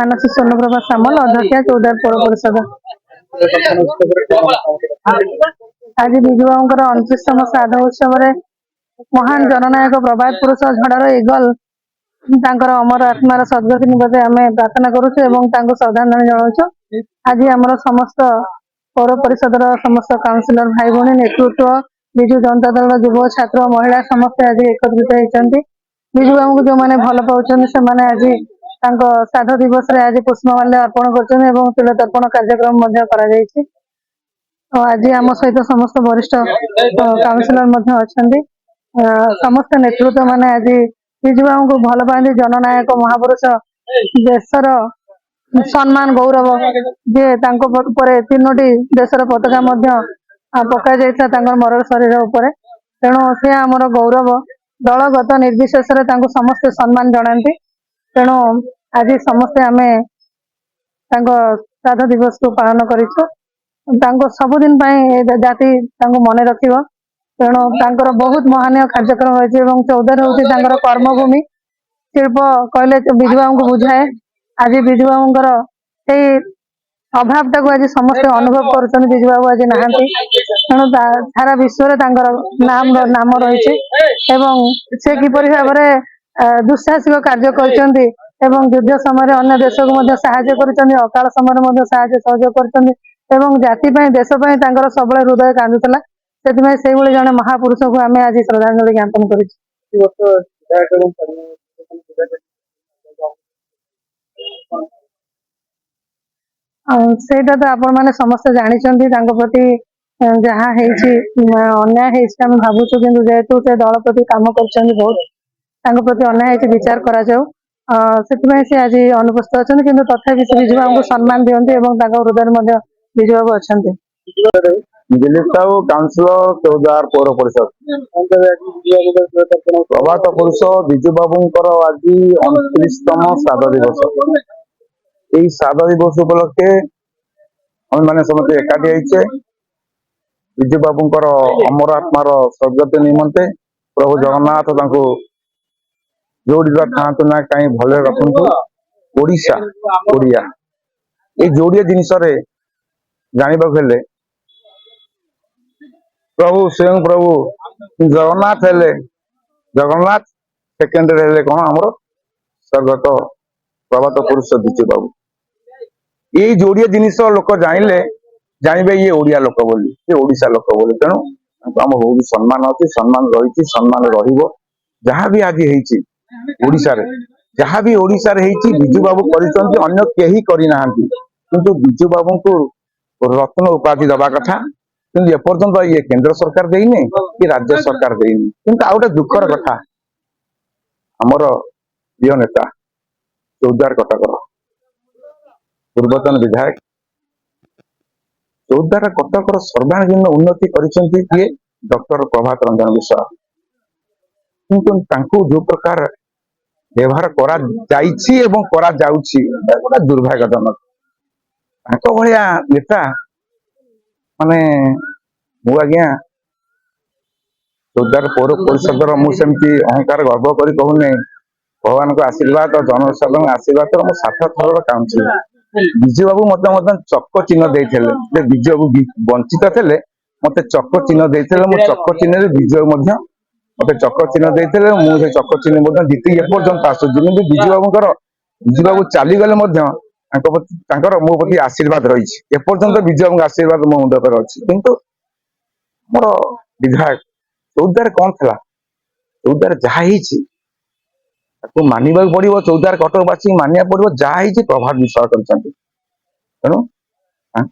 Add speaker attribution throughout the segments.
Speaker 1: ମାନसी स्वर्णप्रभा सामल अध्यक्षा चौदार पौर परिषद। आज विजु बाबूंकर 29तम श्राद्ध उत्सव महान जननायक प्रभात पुरुष झड़र इगल तांकर अमर आत्मार सद्गति निमंते आमे प्रार्थना करुछु एवं तांको श्रद्धांजलि जणाउछु। आज आमर समस्त पौर परिषदर समस्त काउंसिलर भाई भौणी नेतृत्व विजु जनता दल युव छात्र महिला समस्त आज एकत्रित होती। विजु बाबू को जो मैंने भल पाँच से आज श्राद्ध दिवस रे आज पुष्पमाल्य अर्पण कर तिलतर्पण कार्यक्रम आज आम सहित समस्त वरिष्ठ काउंसिलर अच्छा समस्त नेतृत्व माने आज विजु बाबू को भल पाती जननायक महापुरुष देशर सम्मान गौरव जे तीनोटी देशर पताका पका जाता मरण शरीर उपर तेणु से आमर गौरव दलगत निर्विशेष समस्ते सम्मान जनाती। तेणु आज समस्ते आमे श्राद्ध दिवस को पालन करूँ सबुदिन जाति मन रखिब। तेणु तांकर बहुत महानीय कार्यक्रम होती चौदह हूँ कर्मभूमि शिल्प कहले विजु बाबू को बुझाए। आज विजु बाबूंकर अभाव टाक आज समस्त अनुभव कर विजु बाबू आज नहांती तेणु सारा विश्व नाम रही से किपरि भाव दुस्साहसिक कार्य कर युद्ध समय अन्य देश को साहाय्य कर अकाल समय सहयोग कर जाति देश सब हृदय कांदुला से जड़े महापुरुष को आम आज श्रद्धांजलि ज्ञापन कर तो आपण मैंने समस्ते जानते प्रति जहाँ अन्याय भावुँ कि जेहेतु से दल प्रति कम कर बहुत प्रति अन्याय विचार करा से आज अनुपस्थित अच्छा कि तथापि विजु बाबू को सम्मान दिखती हृदय विजु बाबू अच्छा।
Speaker 2: दिलीप साहू काउंसिलर चौदार पौर परिषद प्रभात पुरुष विजु बाबूंकर आज 29तम श्राद्ध दिवस। यही श्राद्ध दिवस उपलक्षे हम मैंने समस्त एकाठी होइछे विजु बाबूंकर अमर आत्मार सद्गति निमंते प्रभु जगन्नाथ तांको जोड़ीरा खातु ना कहीं भले रखु ओडिशा ओडिया ये जोड़िए जिनस जानवा प्रभु स्वयं प्रभु जगन्नाथ हेले जगन्नाथ सेकेंडरी हेले कौन आमर स्वर्गत प्रभात पुरुष विजु बाबू ये जोड़िए जिनिस लोक जानिले जानवे ये ओडिया लोक बोली ये ओडिशा लोक बोली। तेणु आम बहुत सम्मान अच्छी सम्मान रही सम्मान रहा भी आज होती ओडिशा रे जहाँ भी ओडिशा रे हेची विजु बाबू करिसंती अन्य केही करि नाहंती किंतु विजु बाबू को रत्न उपाधि दबा कथा किंतु एपर्यंत ये केंद्र सरकार देइने कि राज्य सरकार देइने। किंतु आ गोटे दुखर कथा हमर प्रिय नेता चौदार कटकर पूर्वतन विधायक चौदार कटकर सर्वांगीन उन्नति करिसंती किए डॉक्टर प्रभात रंजन विश्वास किंतु तांको जो प्रकार व्यवहार करा जाइछि एवं करा जाउछि गोटे दुर्भाग्यजनक तांको भलिया नेता माने मु आज्ञा चौदार पौर परिषदर मुझे अहंकार गर्व करी कहूने भगवान को आशीर्वाद और जनसाधारण आशीर्वाद मो 7 थर काउंसिल विजु बाबू मत चक्क चिन्ह देते विजु बाबू वंचित थे मत चक्क चिन्ह देते चक्क चिन्ह विजु मत चक्र चिन्ह देते मुझे चक्र चिन्ह जीति एपर्यंत आसूँ विजु बाबू चलीगले मो प्रति आशीर्वाद रही एपर्यंत विजु बाबू आशीर्वाद मो मुंड पर अच्छी किंतु मोर विधायक चौदार कौन था चौदार जहाँ मानवा पड़ो चौदार कटकवासी मानिया पड़ो जहाँ प्रभाव विश्वास कर तेणु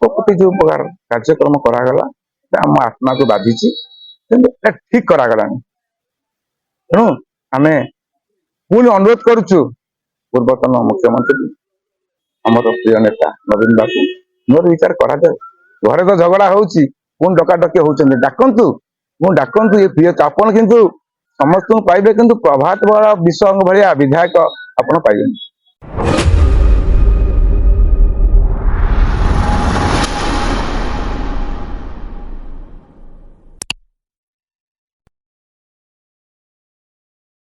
Speaker 2: प्रति जो प्रकार कार्यक्रम करागला आम आत्मा को बाधि ठीक करागला। तेणु आम पुणी अनुरोध करुचु पूर्वतन मुख्यमंत्री आमर प्रिय नेता नवीन बाबू मोर विचार करा घरे तो झगड़ा होची पुणी डकाडकी होचंदी डाकंतु मु डाकंतु ये प्रिय आपण किंतु समस्त पाइबे किंतु प्रभात वाला विश्व भाया विधायक आपण पाइबेनी।